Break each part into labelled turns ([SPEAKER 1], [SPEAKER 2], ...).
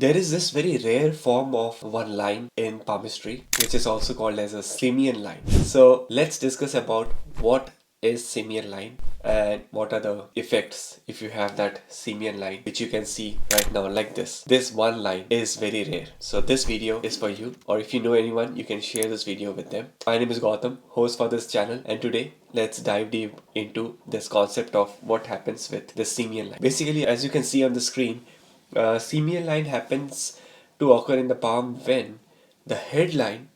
[SPEAKER 1] There is this very rare form of one line in palmistry, which is also called as a Simian line. So let's discuss about what is Simian line and what are the effects if you have that Simian line, which you can see right now like this. This one line is very rare. So this video is for you, or if you know anyone, you can share this video with them. My name is Gautam, host for this channel, and today let's dive deep into this concept of what happens with the Simian line. Basically, as you can see on the screen, Simian line happens to occur in the palm when the head line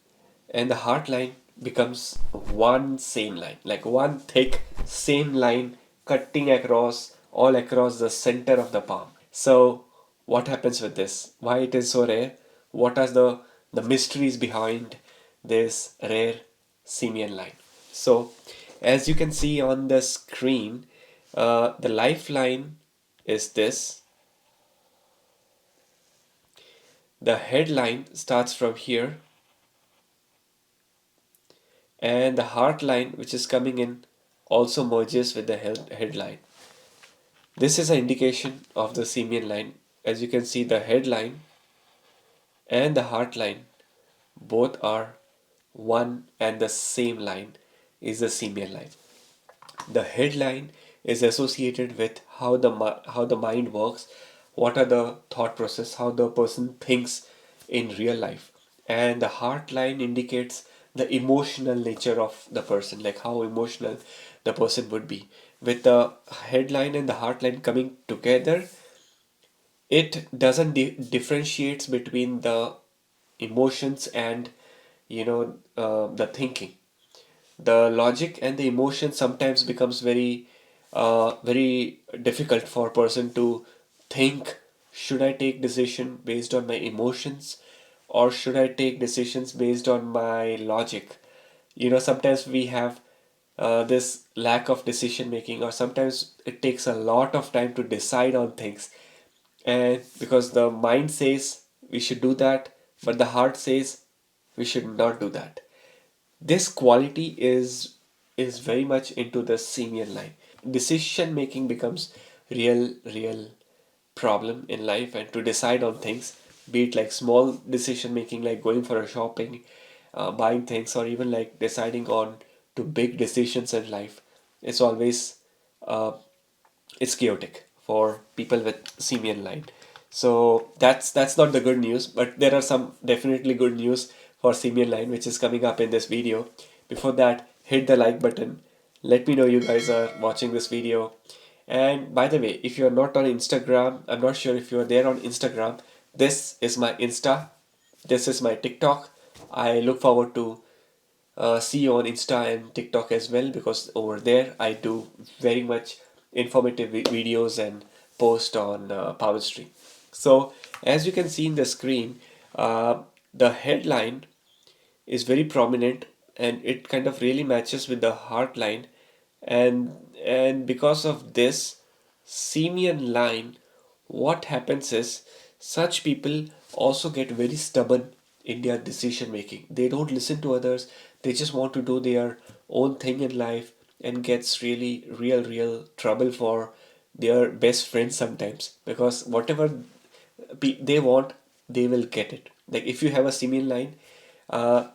[SPEAKER 1] and the heart line becomes one same line, like one thick same line cutting across all across the center of the palm. So what happens with this? Why it is so rare? What are the mysteries behind this rare Simian line? So as you can see on the screen, the lifeline is this. The headline starts from here, and the heart line, which is coming in, also merges with the headline. This is an indication of the Simian line. As you can see, the headline and the heart line both are one and the same line is the Simian line. The headline is associated with how the mind works, what are the thought process, how the person thinks in real life, and the heart line indicates the emotional nature of the person, like how emotional the person would be. With the headline and the heart line coming together, it doesn't differentiates between the emotions and the thinking. The logic and the emotion sometimes becomes very difficult for a person to think, should I take decision based on my emotions or should I take decisions based on my logic? Sometimes we have this lack of decision making, or sometimes it takes a lot of time to decide on things, and because the mind says we should do that, but the heart says we should not do that. This quality is very much into the Simian line. Decision making becomes real problem in life, and to decide on things, be it like small decision making like going for a shopping, buying things, or even like deciding on to big decisions in life, it's always uh, it's chaotic for people with Simian line. So that's not the good news, but there are some definitely good news for Simian line, which is coming up in this video. Before that, hit the like button. Let me know you guys are watching this video. And by the way, if you're not on Instagram, I'm not sure if you're there on Instagram, this is my Insta, this is my TikTok. I look forward to see you on Insta and TikTok as well, because over there I do very much informative videos and post on Palmistry. So as you can see in the screen, the headline is very prominent and it kind of really matches with the heart line, and because of this Simian line, what happens is such people also get very stubborn in their decision making. They don't listen to others, they just want to do their own thing in life, and gets really real trouble for their best friends sometimes, because whatever they want, they will get it. Like if you have a Simian line,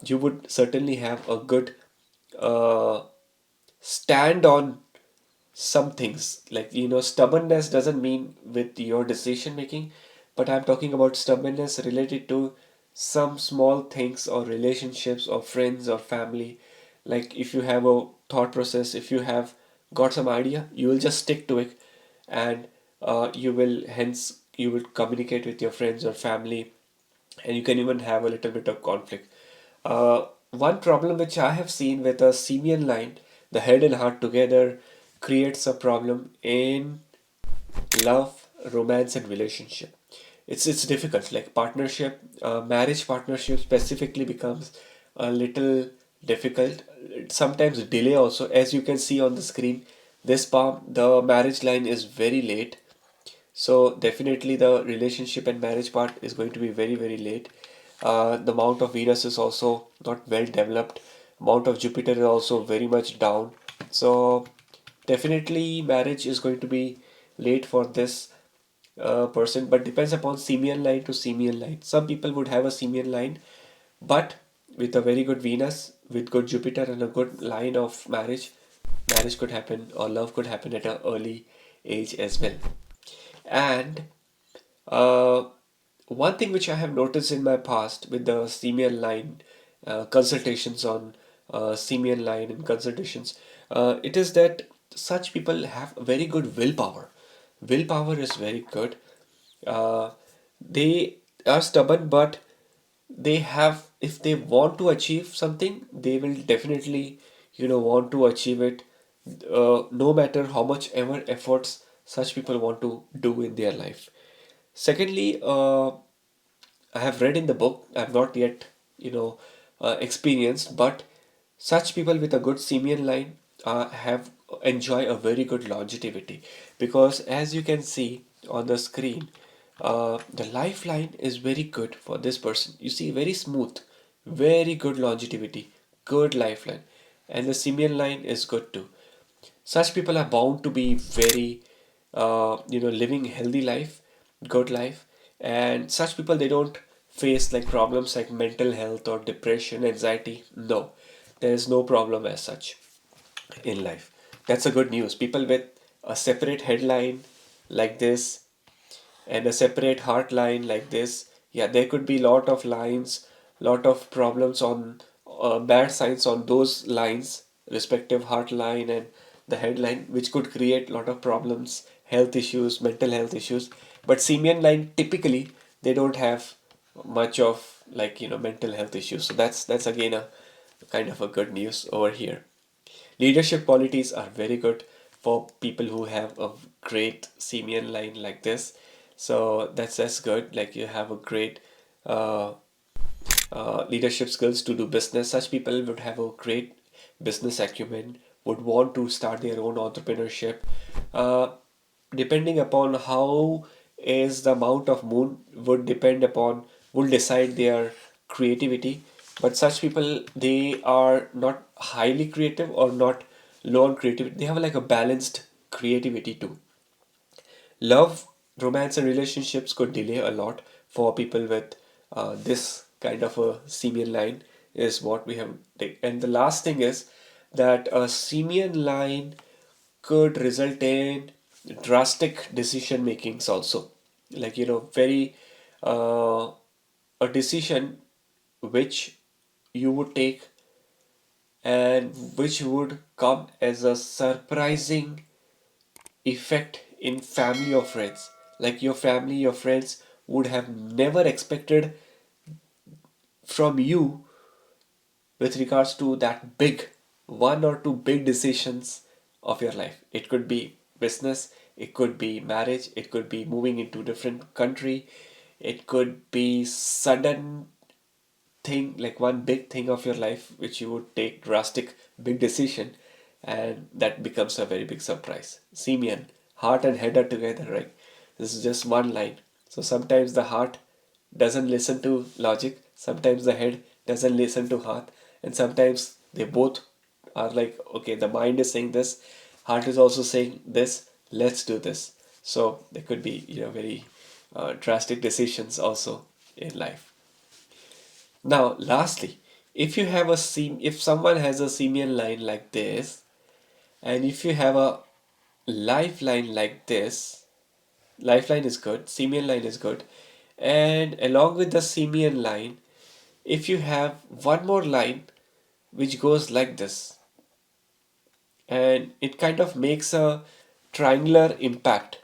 [SPEAKER 1] you would certainly have a good uh, stand on some things. Like, stubbornness doesn't mean with your decision making, but I'm talking about stubbornness related to some small things or relationships or friends or family. Like if you have a thought process, if you have got some idea, you will just stick to it, and you will communicate with your friends or family, and you can even have a little bit of conflict. One problem which I have seen with a Simian line, the head and heart together creates a problem in love, romance, and relationship. It's difficult. Like partnership, marriage partnership specifically becomes a little difficult. Sometimes delay also. As you can see on the screen, this palm, the marriage line is very late. So definitely the relationship and marriage part is going to be very late. The mount of Venus is also not well developed. Mount of Jupiter is also very much down. So definitely marriage is going to be late for this person, but depends upon Simian line to Simian line. Some people would have a Simian line, but with a very good Venus, with good Jupiter and a good line of marriage, marriage could happen or love could happen at an early age as well. And uh, one thing which I have noticed in my past with the Simian line consultations on Simian line and consultations, it is that such people have very good willpower. Willpower is very good. Uh, they are stubborn, but they have, if they want to achieve something, they will definitely, want to achieve it, no matter how much ever efforts such people want to do in their life. Secondly, I have read in the book, I've not yet, experienced, but such people with a good Simian line have enjoy a very good longevity, because as you can see on the screen, the lifeline is very good for this person. You see, very smooth, very good longevity, good lifeline, and the Simian line is good too. Such people are bound to be very, living healthy life, good life, and such people, they don't face like problems like mental health or depression, anxiety. No, there is no problem as such in life. That's a good news. People with a separate headline like this and a separate heart line like this, yeah, there could be lot of lines, lot of problems on bad signs on those lines, respective heart line and the headline, which could create lot of problems, health issues, mental health issues. But Simian line, typically they don't have much of like, mental health issues. So that's again a kind of a good news over here. Leadership qualities are very good for people who have a great Simian line like this. So that's good. Like you have a great uh, leadership skills to do business. Such people would have a great business acumen, would want to start their own entrepreneurship. Uh, Depending upon how is the amount of moon would depend upon, will decide their creativity. But such people, they are not highly creative or not low on creativity. They have like a balanced creativity too. Love, romance, and relationships could delay a lot for people with this kind of a Simian line, is what we have. And the last thing is that a Simian line could result in drastic decision makings also. Like, very a decision which you would take and which would come as a surprising effect in family or friends. Like your family, your friends would have never expected from you with regards to that big one or two big decisions of your life. It could be business, it could be marriage, it could be moving into different country, it could be sudden thing, like one big thing of your life which you would take drastic big decision, and that becomes a very big surprise. Simeon, heart and head are together, right? This is just one line. So sometimes the heart doesn't listen to logic, sometimes the head doesn't listen to heart, and sometimes they both are like, okay, the mind is saying this, heart is also saying this, let's do this. So there could be, very drastic decisions also in life. Now, lastly, if someone has a Simian line like this, and if you have a lifeline like this, lifeline is good, Simian line is good, and along with the Simian line, if you have one more line which goes like this, and it kind of makes a triangular impact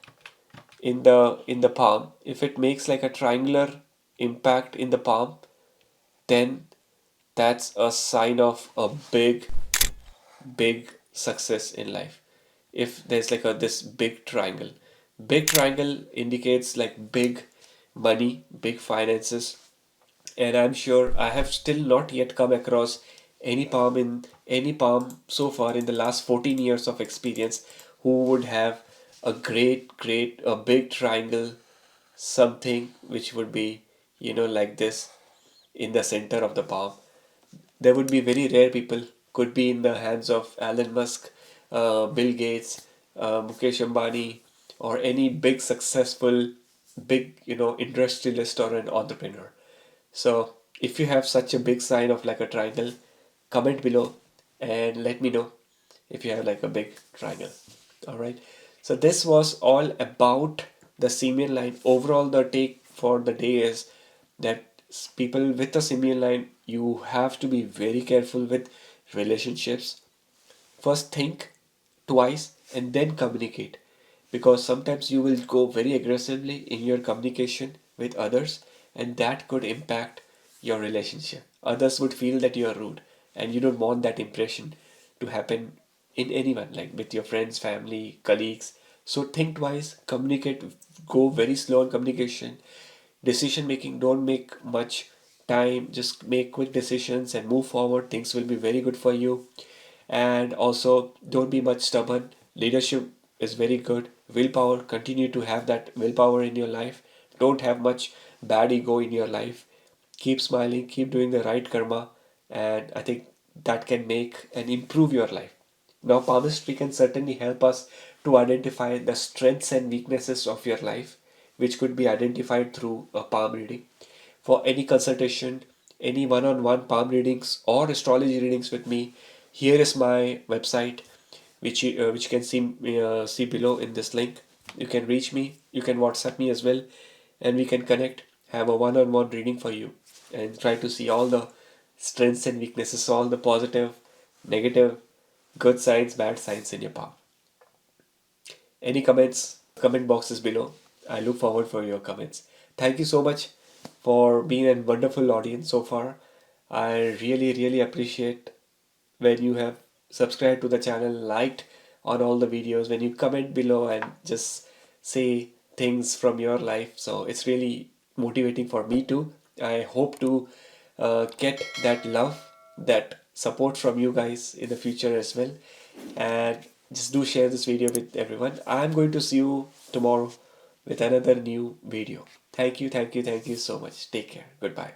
[SPEAKER 1] in the palm. If it makes like a triangular impact in the palm, then that's a sign of a big success in life. If there's like a this big triangle indicates like big money, big finances. And I'm sure I have still not yet come across any palm so far in the last 14 years of experience who would have a a big triangle, something which would be, like this in the center of the palm. There would be very rare people, could be in the hands of Elon Musk, Bill Gates, Mukesh Ambani, or any big successful big, industrialist or an entrepreneur. So if you have such a big sign of like a triangle, comment below and let me know if you have like a big triangle. All right. So this was all about the Simian line. Overall, the take for the day is that people with the Simian line, you have to be very careful with relationships. First think twice and then communicate, because sometimes you will go very aggressively in your communication with others, and that could impact your relationship. Others would feel that you are rude, and you don't want that impression to happen in anyone, like with your friends, family, colleagues. So think twice, communicate, go very slow in communication. Decision making, don't make much time, just make quick decisions and move forward. Things will be very good for you. And also, don't be much stubborn. Leadership is very good. Willpower, continue to have that willpower in your life. Don't have much bad ego in your life. Keep smiling, keep doing the right karma, and I think that can make and improve your life. Now, palmistry can certainly help us to identify the strengths and weaknesses of your life, which could be identified through a palm reading. For any consultation, any one-on-one palm readings or astrology readings with me, here is my website, which you can see below in this link. You can reach me, you can WhatsApp me as well, and we can connect, have a one-on-one reading for you, and try to see all the strengths and weaknesses, all the positive, negative, good signs, bad signs in your palm. Any comments, comment boxes below. I look forward for your comments. Thank you so much for being a wonderful audience so far. I really, really appreciate when you have subscribed to the channel, liked on all the videos, when you comment below and just say things from your life. So it's really motivating for me too. I hope to get that love, that support from you guys in the future as well. And just do share this video with everyone. I'm going to see you tomorrow with another new video. Thank you, thank you, thank you so much. Take care. Goodbye.